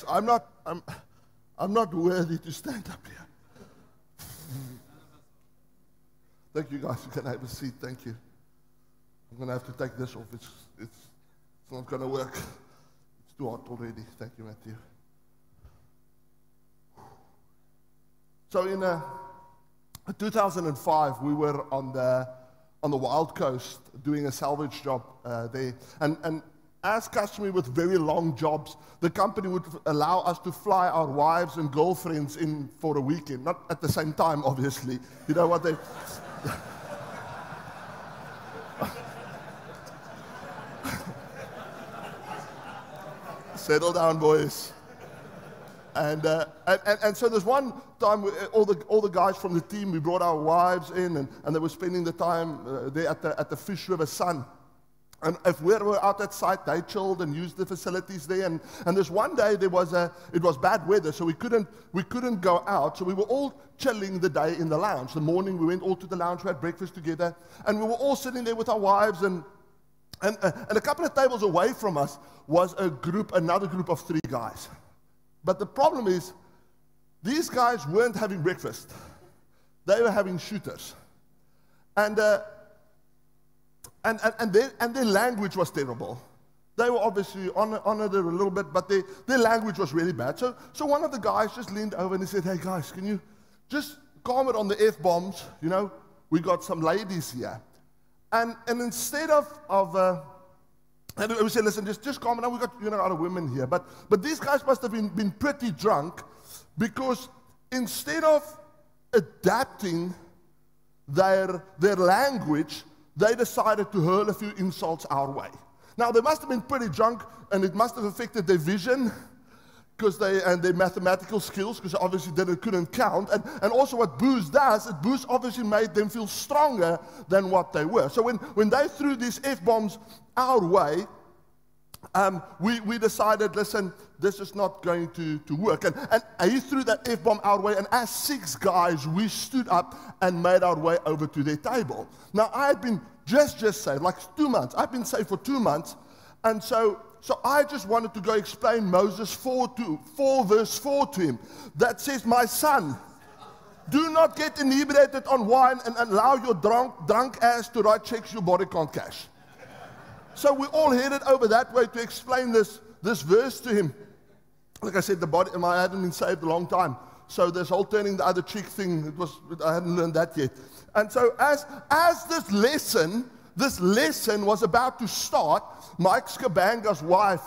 I'm not worthy to stand up here. Thank you, guys. You can have a seat. Thank you. I'm going to have to take this off. It's not going to work. It's too hot already. Thank you, Matthew. So in 2005, we were on the Wild Coast doing a salvage job there. And as customary with very long jobs, the company would allow us to fly our wives and girlfriends in for a weekend. Not at the same time, obviously. You know what they... Settle down, boys. And so there's one time, all the guys from the team, we brought our wives in, and they were spending the time there at the Fish River Sun. And if we were out at site, they chilled and used the facilities there. And this one day, it was bad weather, so we couldn't go out. So we were all chilling the day in the lounge. The morning, we went all to the lounge, we had breakfast together, and we were all sitting there with our wives. And a couple of tables away from us was another group of 3 guys. But the problem is, these guys weren't having breakfast. They were having shooters. And their language was terrible. They were obviously honored a little bit, but their language was really bad. So one of the guys just leaned over and he said, "Hey guys, can you just calm it on the F-bombs? You know, we got some ladies here." And instead and we said, "Listen, just calm down. We got a lot of women here." But these guys must have been pretty drunk, because instead of adapting their language, they decided to hurl a few insults our way. Now, they must have been pretty drunk, and it must have affected their vision and their mathematical skills, because obviously they couldn't count. And also what booze does, booze obviously made them feel stronger than what they were. So when they threw these F-bombs our way, we decided, listen, this is not going to work. And he threw that F-bomb our way, and as 6 guys, we stood up and made our way over to their table. Now, I had been just saved, like 2 months. I've been saved for 2 months, and so I just wanted to go explain Moses 4 verse 4 to him. That says, "My son, do not get inebriated on wine and allow your drunk ass to write checks your body can't cash." So we all headed over that way to explain this verse to him. Like I said, I hadn't been saved a long time. So this whole turning the other cheek thing, I hadn't learned that yet. And so as this lesson was about to start, Mike Skabanga's wife,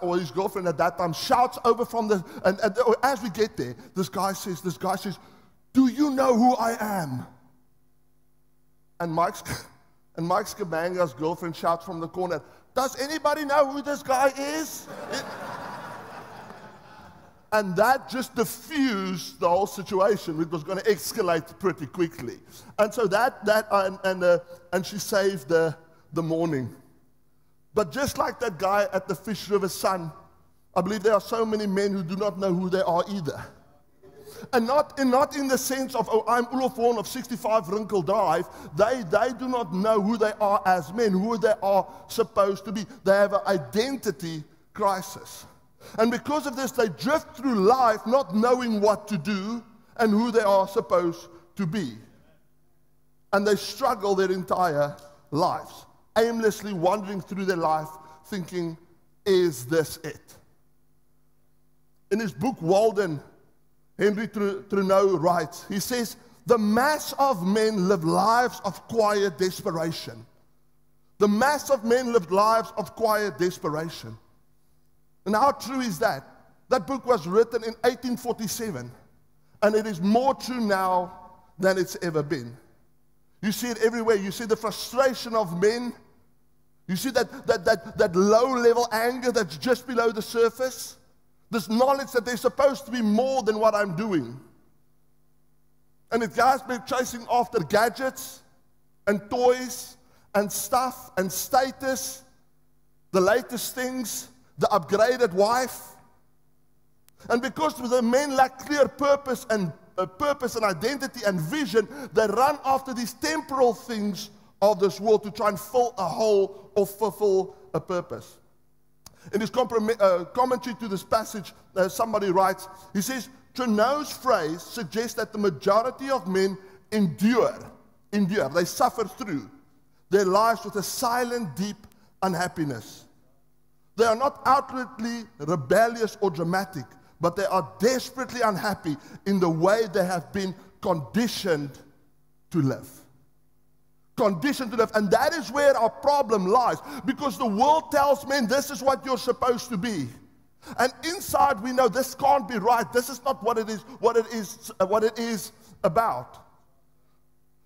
or his girlfriend at that time, shouts over from and as we get there, this guy says, "Do you know who I am?" And Mike Skabanga's girlfriend shouts from the corner, "Does anybody know who this guy is?" And that just diffused the whole situation. It was going to escalate pretty quickly. And so and she saved the morning. But just like that guy at the Fish River Sun, I believe there are so many men who do not know who they are either. And not in the sense of, "Oh, I'm Olof Horn of 65 Wrinkle Drive." They do not know who they are as men, who they are supposed to be. They have an identity crisis. And because of this, they drift through life not knowing what to do and who they are supposed to be. And they struggle their entire lives, aimlessly wandering through their life thinking, "Is this it?" In his book, Walden, Henry Trudeau writes, he says, "The mass of men live lives of quiet desperation." The mass of men lived lives of quiet desperation. And how true is that? That book was written in 1847, and it is more true now than it's ever been. You see it everywhere. You see the frustration of men. You see that low-level anger that's just below the surface. This knowledge that there's supposed to be more than what I'm doing. And it guys been chasing after gadgets and toys and stuff and status, the latest things, the upgraded wife. And because the men lack clear purpose and identity and vision, they run after these temporal things of this world to try and fill a hole or fulfill a purpose. In his commentary to this passage, somebody writes, he says, Trudeau's phrase suggests that the majority of men endure, they suffer through their lives with a silent, deep unhappiness. They are not outwardly rebellious or dramatic, but they are desperately unhappy in the way they have been conditioned to live. Conditioned to live. And that is where our problem lies, because the world tells men this is what you're supposed to be. And inside we know this can't be right. This is not what it is about.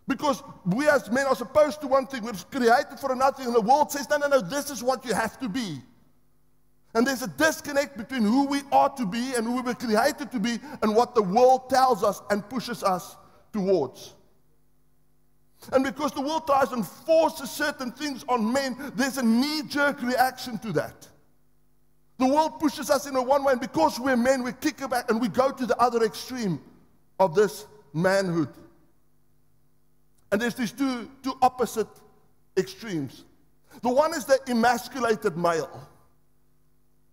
Because we as men are supposed to one thing, we're created for another thing, and the world says, no, this is what you have to be. And there's a disconnect between who we are to be and who we were created to be and what the world tells us and pushes us towards. And because the world tries and forces certain things on men, there's a knee-jerk reaction to that. The world pushes us in a one way, and because we're men, we kick it back and we go to the other extreme of this manhood. And there's these two opposite extremes. The one is the emasculated male.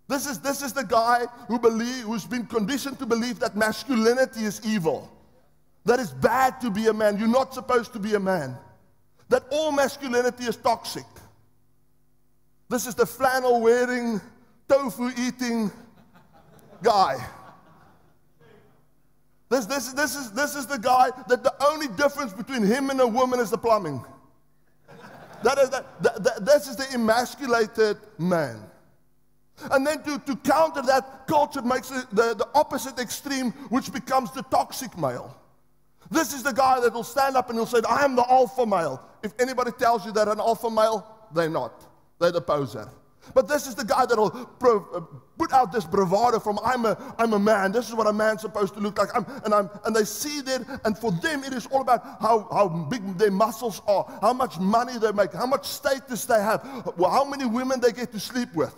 This is the guy who's been conditioned to believe that masculinity is evil. That it's bad to be a man. You're not supposed to be a man. That all masculinity is toxic. This is the flannel-wearing, tofu-eating guy. This is the guy that the only difference between him and a woman is the plumbing. This is the emasculated man. And then to counter that, culture makes the opposite extreme, which becomes the toxic male. This is the guy that will stand up and he'll say, I am the alpha male. If anybody tells you they're an alpha male, they're not. They're the poser. But this is the guy that will put out this bravado from, I'm a man. This is what a man's supposed to look like. And they see that, and for them it is all about how big their muscles are, how much money they make, how much status they have, how many women they get to sleep with.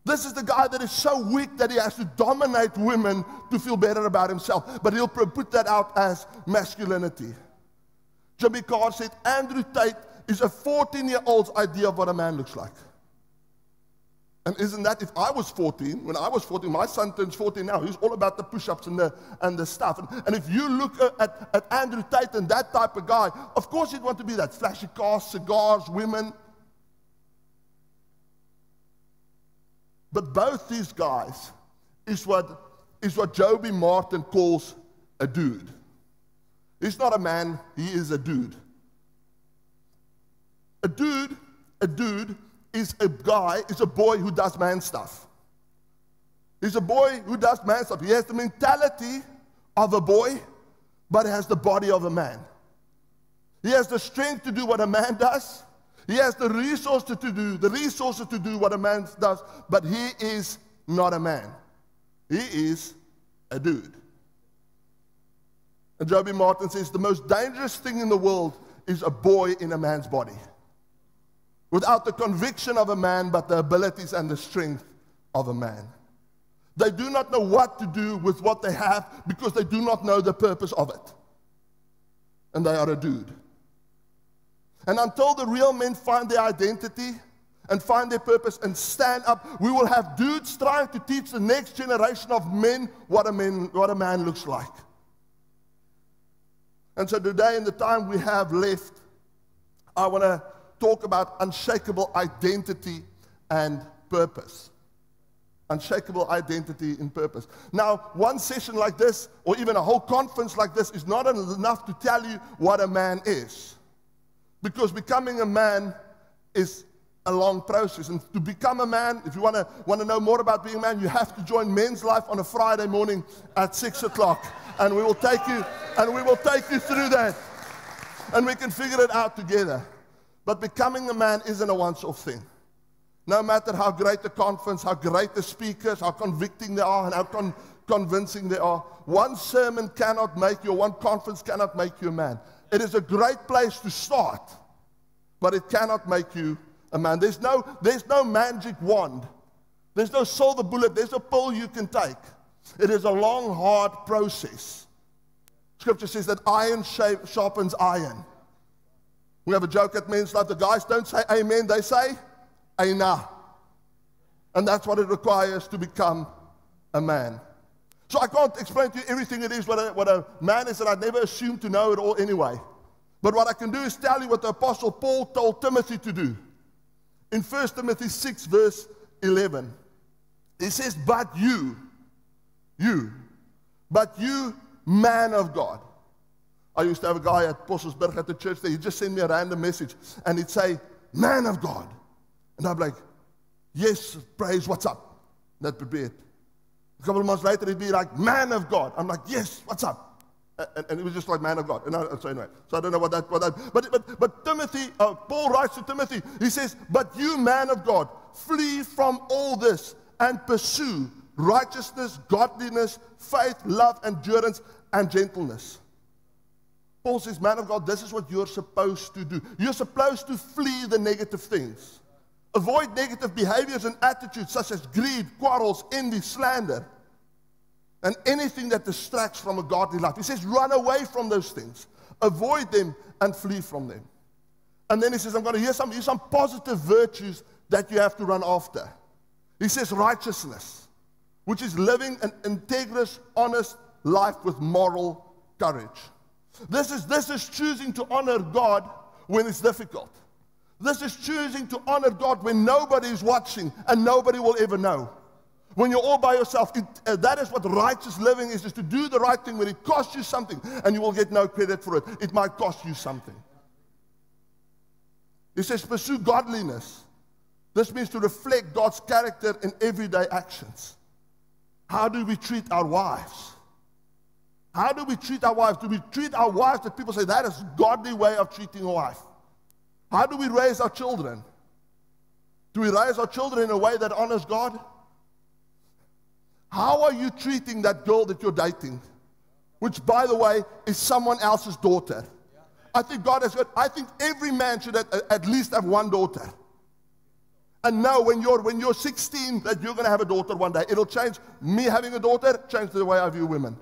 This is the guy that is so weak that he has to dominate women to feel better about himself. But he'll put that out as masculinity. Jimmy Carr said Andrew Tate is a 14-year-old's idea of what a man looks like. And isn't that, if I was 14, when I was 14, my son turns 14 now, he's all about the push-ups and the stuff. And if you look at Andrew Tate and that type of guy, of course he'd want to be that. Flashy cars, cigars, women. But both these guys is what Joby Martin calls a dude. He's not a man, he is a dude. A dude is a guy, is a boy who does man stuff. He's a boy who does man stuff. He has the mentality of a boy, but he has the body of a man. He has the strength to do what a man does. He has the resources to do what a man does, but he is not a man. He is a dude. And Joby Martin says the most dangerous thing in the world is a boy in a man's body. Without the conviction of a man, but the abilities and the strength of a man. They do not know what to do with what they have because they do not know the purpose of it. And they are a dude. And until the real men find their identity and find their purpose and stand up, we will have dudes trying to teach the next generation of men what a man looks like. And so today, in the time we have left, I want to talk about unshakable identity and purpose. Unshakable identity and purpose. Now, one session like this, or even a whole conference like this, is not enough to tell you what a man is. Because becoming a man is a long process. And to become a man, if you want to know more about being a man, you have to join Men's Life on a Friday morning at 6 o'clock. And we will take you through that. And we can figure it out together. But becoming a man isn't a once-off thing. No matter how great the conference, how great the speakers, how convicting they are, and how convincing they are, one sermon cannot make you, or one conference cannot make you a man. It is a great place to start, but it cannot make you a man. There's no magic wand. There's no silver bullet. There's no pill you can take. It is a long, hard process. Scripture says that iron sharpens iron. We have a joke at Men's Life. The guys don't say amen. They say, Aina. And that's what it requires to become a man. So I can't explain to you everything it is what a man is, and I'd never assumed to know it all anyway. But what I can do is tell you what the Apostle Paul told Timothy to do. In 1 Timothy 6, verse 11, he says, but you, man of God. I used to have a guy at Posselsburg at the church there. He'd just send me a random message, and he'd say, man of God. And I'd be like, yes, praise, what's up? That'd be it. A couple of months later, he'd be like, man of God. I'm like, yes, what's up? And it was just like, man of God. So anyway, so I don't know what that, but Timothy, Paul writes to Timothy, he says, but you, man of God, flee from all this and pursue righteousness, godliness, faith, love, endurance, and gentleness. Paul says, man of God, this is what you're supposed to do. You're supposed to flee the negative things. Avoid negative behaviors and attitudes such as greed, quarrels, envy, slander, and anything that distracts from a godly life. He says, run away from those things. Avoid them and flee from them. And then he says, I'm going to hear some positive virtues that you have to run after. He says, righteousness, which is living an integrous, honest life with moral courage. This is choosing to honor God when it's difficult. This is choosing to honor God when nobody is watching and nobody will ever know. When you're all by yourself, that is what righteous living is to do the right thing when it costs you something and you will get no credit for it. It might cost you something. He says, pursue godliness. This means to reflect God's character in everyday actions. How do we treat our wives? How do we treat our wives? Do we treat our wives that people say that is a godly way of treating a wife? How do we raise our children? Do we raise our children in a way that honors God? How are you treating that girl that you're dating? Which, by the way, is someone else's daughter. I think God has got, I think every man should at least have one daughter. And know when you're 16 that you're going to have a daughter one day. It'll change. Me having a daughter, change the way I view women.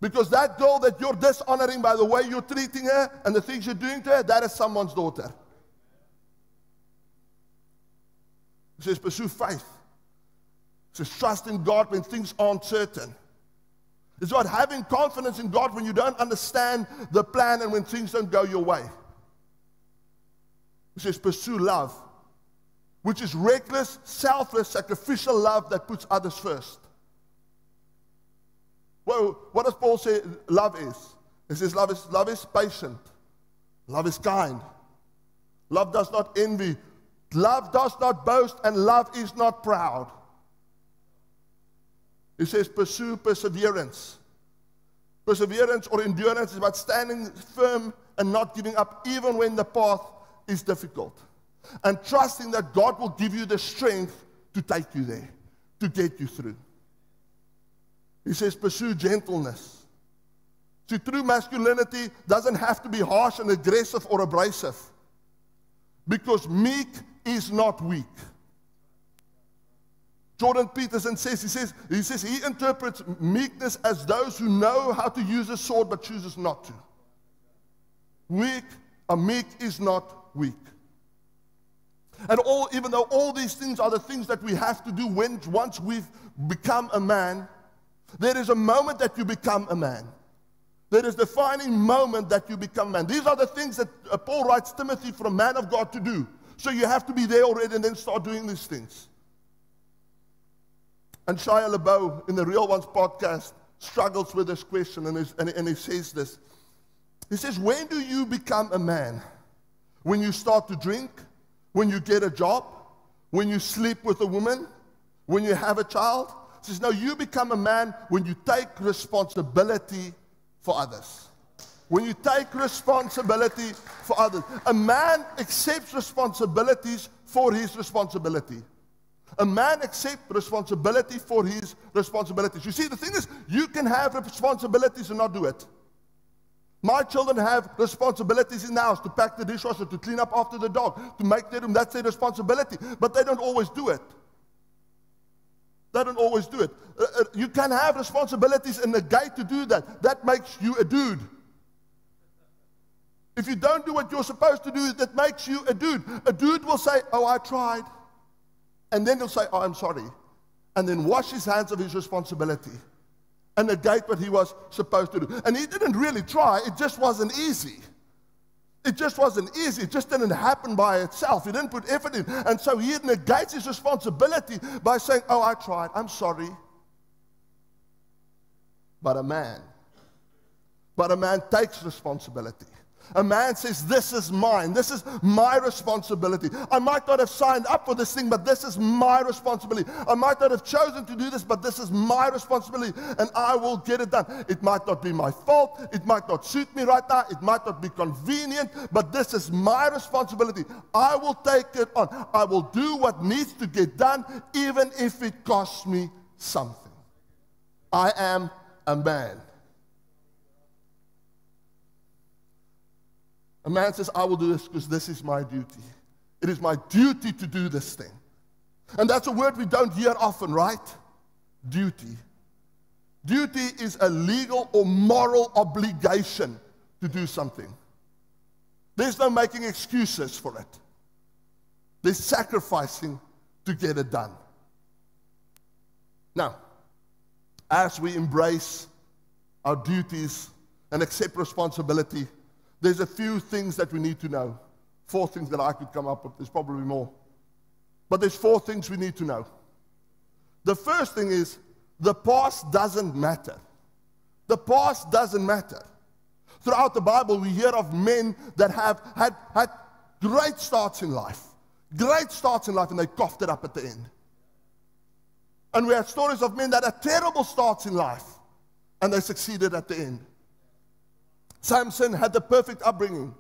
Because that girl that you're dishonoring by the way you're treating her and the things you're doing to her, that is someone's daughter. He says, pursue faith. He says, trust in God when things aren't certain. It's about having confidence in God when you don't understand the plan and when things don't go your way. He says, pursue love, which is reckless, selfless, sacrificial love that puts others first. Well, what does Paul say love is? He says love is patient. Love is kind. Love does not envy. Love does not boast, and love is not proud. He says pursue perseverance. Perseverance or endurance is about standing firm and not giving up even when the path is difficult. And trusting that God will give you the strength to take you there, to get you through. He says, pursue gentleness. See, true masculinity doesn't have to be harsh and aggressive or abrasive. Because meek is not weak. Jordan Peterson says, he interprets meekness as those who know how to use a sword but chooses not to. Meek is not weak. And even though all these things are the things that we have to do once we've become a man, there is a moment that you become a man. There is a defining moment that you become a man. These are the things that Paul writes Timothy for a man of God to do. So you have to be there already and then start doing these things. And Shia LaBeouf in the Real Ones podcast struggles with this question and he says this. He says, when do you become a man? When you start to drink? When you get a job? When you sleep with a woman? When you have a child? He says, no, you become a man when you take responsibility for others. When you take responsibility for others. A man accepts responsibilities for his responsibility. A man accepts responsibility for his responsibilities. You see, the thing is, you can have responsibilities and not do it. My children have responsibilities in the house to pack the dishwasher, to clean up after the dog, to make their room. That's their responsibility. But they don't always do it. They don't always do it. You can have responsibilities and negate to do that. That makes you a dude. If you don't do what you're supposed to do, that makes you a dude. A dude will say, oh, I tried. And then he'll say, oh, I'm sorry. And then wash his hands of his responsibility and negate what he was supposed to do. And he didn't really try. It just wasn't easy. It just wasn't easy. It just didn't happen by itself. He didn't put effort in. And so he negates his responsibility by saying, oh, I tried. I'm sorry. But a man takes responsibility. A man says, this is mine. This is my responsibility. I might not have signed up for this thing, but this is my responsibility. I might not have chosen to do this, but this is my responsibility, and I will get it done. It might not be my fault. It might not suit me right now. It might not be convenient, but this is my responsibility. I will take it on. I will do what needs to get done, even if it costs me something. I am a man. A man says, I will do this because this is my duty. It is my duty to do this thing. And that's a word we don't hear often, right? Duty. Duty is a legal or moral obligation to do something. There's no making excuses for it. There's sacrificing to get it done. Now, as we embrace our duties and accept responsibility, there's a few things that we need to know. 4 things that I could come up with. There's probably more. But there's 4 things we need to know. The first thing is, the past doesn't matter. The past doesn't matter. Throughout the Bible, we hear of men that have had great starts in life. Great starts in life, and they coughed it up at the end. And we have stories of men that had terrible starts in life, and they succeeded at the end. Samson had the perfect upbringing.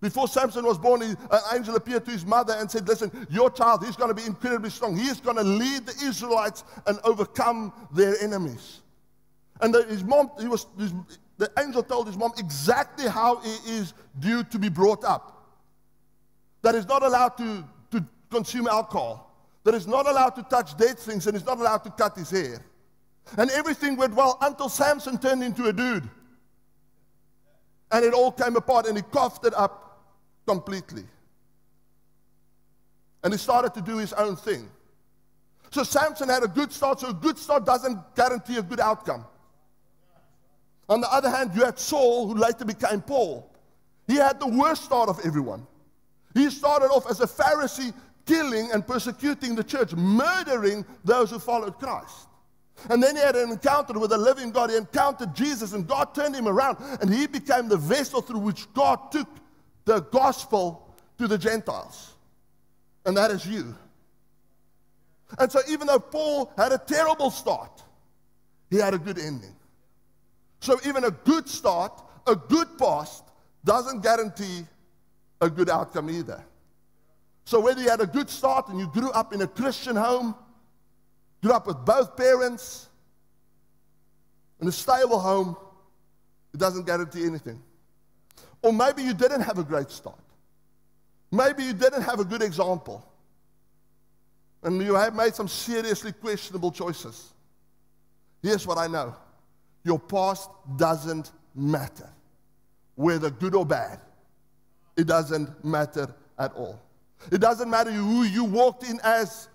Before Samson was born, an angel appeared to his mother and said, listen, your child, he's going to be incredibly strong. He is going to lead the Israelites and overcome their enemies. And his mom, the angel told his mom exactly how he is due to be brought up. That he's not allowed to consume alcohol. That he's not allowed to touch dead things, and he's not allowed to cut his hair. And everything went well until Samson turned into a dude. And it all came apart, and he coughed it up completely. And he started to do his own thing. So Samson had a good start, so a good start doesn't guarantee a good outcome. On the other hand, you had Saul, who later became Paul. He had the worst start of everyone. He started off as a Pharisee, killing and persecuting the church, murdering those who followed Christ. And then he had an encounter with the living God. He encountered Jesus, and God turned him around, and he became the vessel through which God took the gospel to the Gentiles. And that is you. And so even though Paul had a terrible start, he had a good ending. So even a good start, a good past, doesn't guarantee a good outcome either. So whether you had a good start and you grew up in a Christian home, grew up with both parents, in a stable home, it doesn't guarantee anything. Or maybe you didn't have a great start. Maybe you didn't have a good example. And you have made some seriously questionable choices. Here's what I know. Your past doesn't matter. Whether good or bad. It doesn't matter at all. It doesn't matter who you walked in as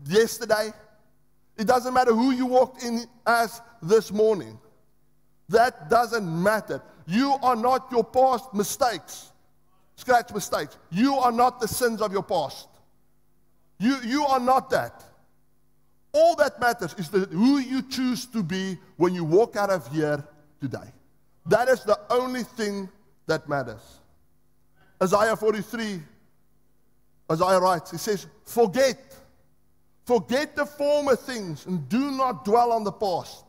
yesterday. It doesn't matter who you walked in as this morning. That doesn't matter. You are not your past mistakes. Scratch mistakes. You are not the sins of your past. You are not that. All that matters is who you choose to be when you walk out of here today. That is the only thing that matters. Isaiah 43, Isaiah writes, he says, forget the former things and do not dwell on the past.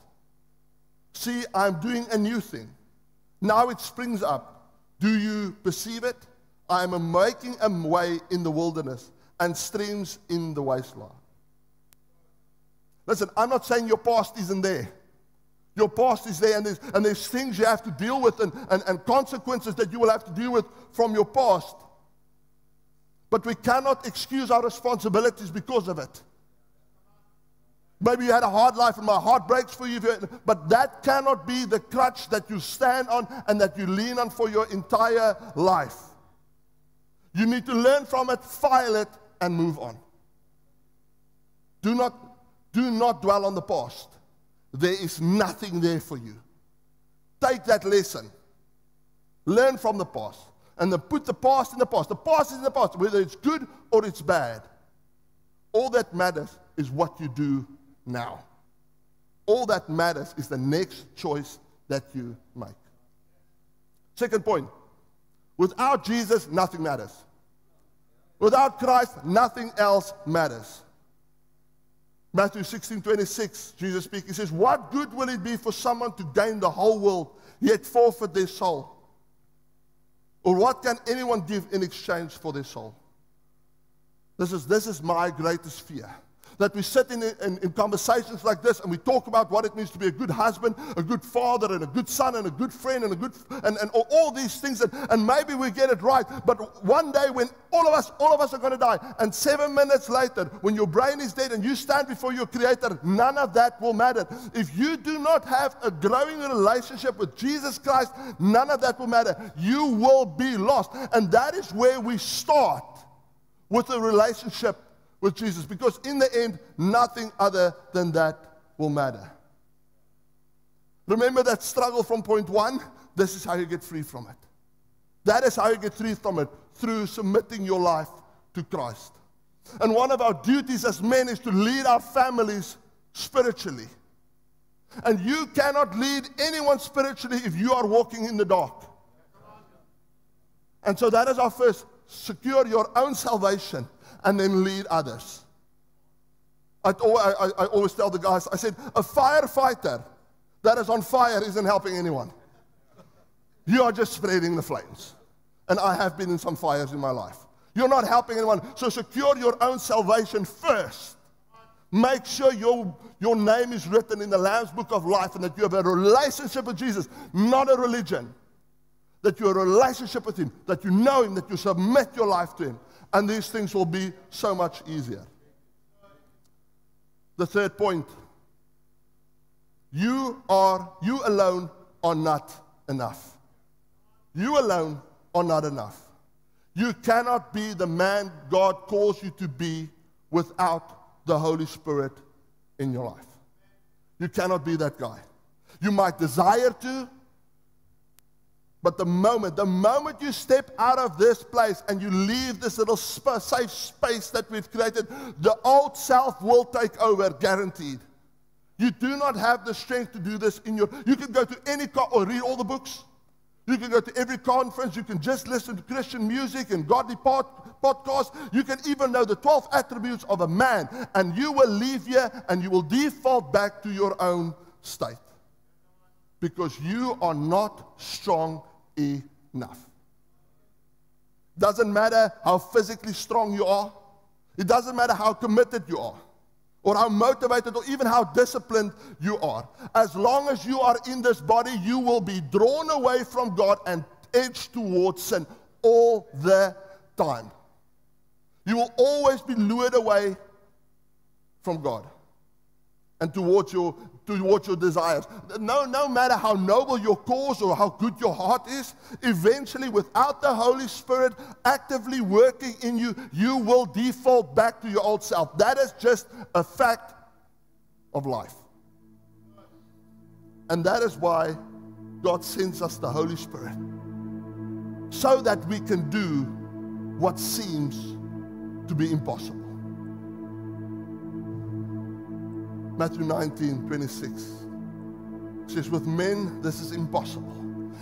See, I'm doing a new thing. Now it springs up. Do you perceive it? I am making a way in the wilderness and streams in the wasteland. Listen, I'm not saying your past isn't there. Your past is there, and there's things you have to deal with and consequences that you will have to deal with from your past. But we cannot excuse our responsibilities because of it. Maybe you had a hard life and my heart breaks for you, but that cannot be the crutch that you stand on and that you lean on for your entire life. You need to learn from it, file it, and move on. do not dwell on the past. There is nothing there for you. Take that lesson. Learn from the past. And then put the past in the past. The past is in the past, whether it's good or it's bad. All that matters is what you do now. All that matters is the next choice that you make. Second point. Without Jesus, nothing matters. Without Christ, nothing else matters. Matthew 16:26, Jesus speaks. He says, what good will it be for someone to gain the whole world, yet forfeit their soul? Or what can anyone give in exchange for their soul? This is my greatest fear. That we sit in conversations like this and we talk about what it means to be a good husband, a good father, and a good son, and a good friend, and all these things, and maybe we get it right. But one day when all of us are going to die, and 7 minutes later, when your brain is dead and you stand before your Creator, none of that will matter. If you do not have a growing relationship with Jesus Christ, none of that will matter. You will be lost. And that is where we start with a relationship with Jesus, because in the end, nothing other than that will matter. Remember that struggle from point one? This is how you get free from it. That is how you get free from it, through submitting your life to Christ. And one of our duties as men is to lead our families spiritually. And you cannot lead anyone spiritually if you are walking in the dark. And so that is our first. Secure your own salvation and then lead others. I always tell the guys, I said, a firefighter that is on fire isn't helping anyone. You are just spreading the flames. And I have been in some fires in my life. You're not helping anyone. So secure your own salvation first. Make sure your name is written in the Lamb's Book of Life and that you have a relationship with Jesus, not a religion. That you have a relationship with Him, that you know Him, that you submit your life to Him. And these things will be so much easier. The third point. You alone are not enough. You alone are not enough. You cannot be the man God calls you to be without the Holy Spirit in your life. You cannot be that guy. You might desire to, but the moment you step out of this place and you leave this little safe space that we've created, the old self will take over, guaranteed. You do not have the strength to do this in your... You can go to any or read all the books. You can go to every conference. You can just listen to Christian music and godly podcasts. You can even know the 12 attributes of a man. And you will leave here and you will default back to your own state. Because you are not strong enough. Doesn't matter how physically strong you are. It doesn't matter how committed you are, or how motivated, or even how disciplined you are. As long as you are in this body, you will be drawn away from God and edged towards sin all the time. You will always be lured away from God and towards your desires. No matter how noble your cause or how good your heart is, eventually without the Holy Spirit actively working in you, you will default back to your old self. That is just a fact of life. And that is why God sends us the Holy Spirit, so that we can do what seems to be impossible. Matthew 19:26 says, with men this is impossible.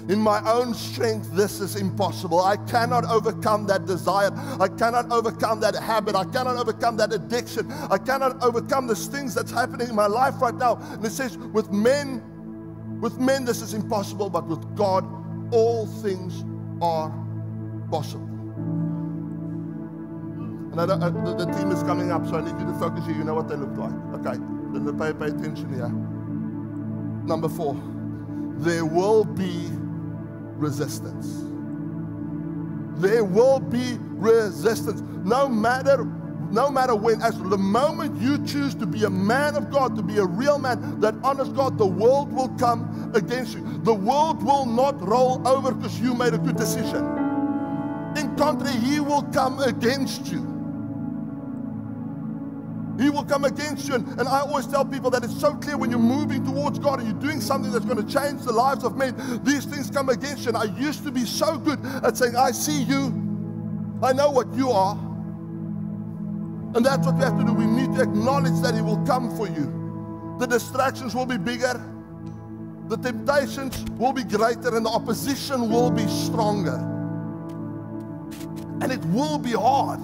In my own strength this is impossible. I cannot overcome that desire. I cannot overcome that habit. I cannot overcome that addiction. I cannot overcome the things that's happening in my life right now. And it says, with men this is impossible, but with God all things are possible. And the team is coming up, so I need you to focus here. You know what they look like. Okay. Then pay attention here. Number 4, there will be resistance. There will be resistance. No matter when, as the moment you choose to be a man of God, to be a real man that honors God, the world will come against you. The world will not roll over because you made a good decision. In contrary, he will come against you. He will come against you. And I always tell people that it's so clear when you're moving towards God and you're doing something that's going to change the lives of men, these things come against you. And I used to be so good at saying, I see you. I know what you are. And that's what we have to do. We need to acknowledge that He will come for you. The distractions will be bigger. The temptations will be greater. And the opposition will be stronger. And it will be hard.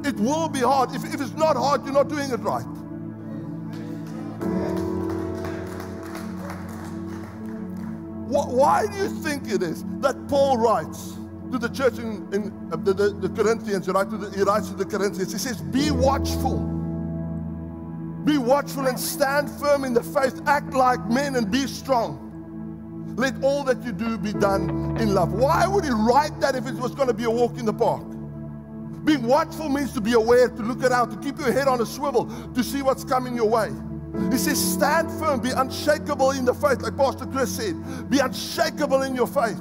It will be hard. If it's not hard, you're not doing it right. Why do you think it is that Paul writes to the church in the Corinthians, he writes to the Corinthians, he says, be watchful. Be watchful and stand firm in the faith. Act like men and be strong. Let all that you do be done in love. Why would he write that if it was going to be a walk in the park? Being watchful means to be aware, to look around, to keep your head on a swivel, to see what's coming your way. He says, stand firm, be unshakable in the faith, like Pastor Chris said. Be unshakable in your faith.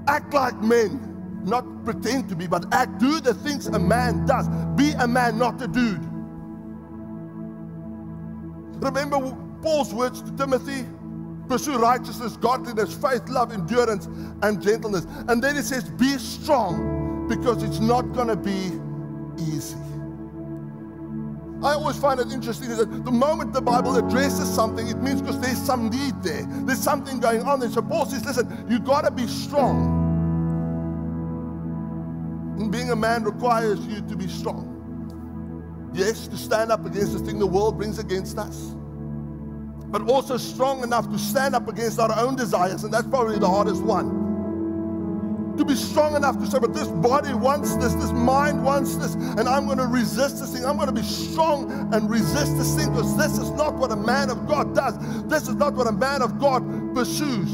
Act like men, not pretend to be, but act. Do the things a man does. Be a man, not a dude. Remember Paul's words to Timothy? Pursue righteousness, godliness, faith, love, endurance, and gentleness. And then it says, be strong, because it's not going to be easy. I always find it interesting that the moment the Bible addresses something, it means because there's some need there. There's something going on there. So Paul says, listen, you got to be strong. And being a man requires you to be strong. Yes, to stand up against this thing the world brings against us, but also strong enough to stand up against our own desires, and that's probably the hardest one. To be strong enough to say, but this body wants this mind wants this, and I'm going to resist this thing. I'm going to be strong and resist this thing, because this is not what a man of God does. This is not what a man of God pursues.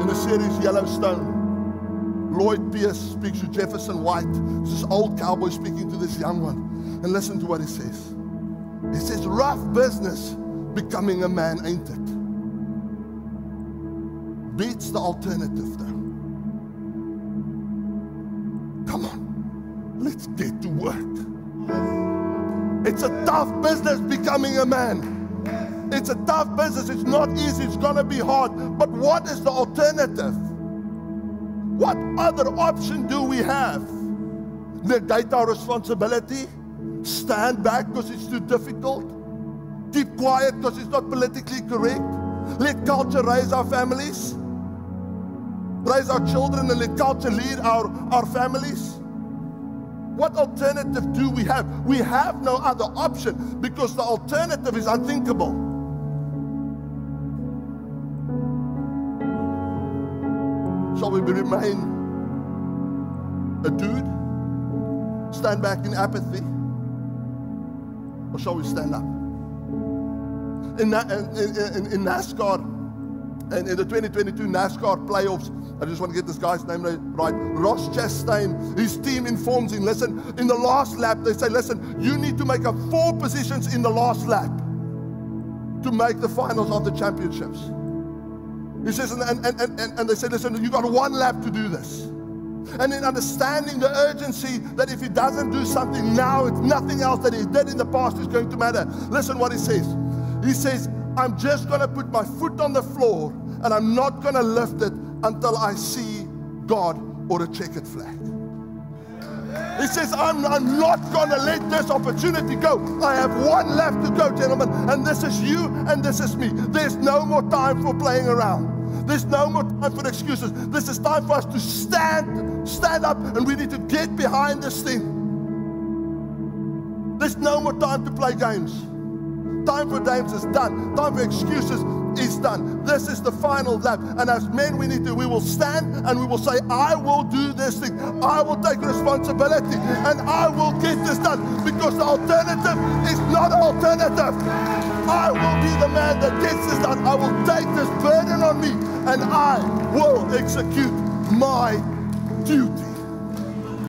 In the series Yellowstone, Lloyd Pierce speaks to Jefferson White. This old cowboy speaking to this young one. And listen to what he says. He says, rough business becoming a man, ain't it? Beats the alternative though. Come on, let's get to work. It's a tough business becoming a man. It's a tough business. It's not easy. It's going to be hard. But what is the alternative? What other option do we have? Negate our responsibility? Stand back because it's too difficult? Keep quiet because it's not politically correct? Let culture raise our families? Raise our children and let culture lead our families? What alternative do we have? We have no other option because the alternative is unthinkable. Shall we remain a dude? Stand back in apathy? Or shall we stand up? In NASCAR, and in the 2022 NASCAR playoffs, I just want to get this guy's name right. Ross Chastain, his team informs him, listen, in the last lap, they say, listen, you need to make up 4 positions in the last lap to make the finals of the championships. He says, and they say, listen, you got 1 lap to do this. And in understanding the urgency that if he doesn't do something now, it's nothing else that he did in the past is going to matter. Listen what he says. He says, I'm just going to put my foot on the floor and I'm not going to lift it until I see God or a checkered flag. He says, I'm not going to let this opportunity go. I have 1 left to go, gentlemen, and this is you and this is me. There's no more time for playing around. There's no more time for excuses. This is time for us to stand up, and we need to get behind this thing. There's no more time to play games. Time for games is done. Time for excuses is done. This is the final lap. And as men, we will stand and we will say, I will do this thing. I will take responsibility and I will get this done, because the alternative is not an alternative. I will be the man that gets this done. I will take this burden on me and I will execute my duty.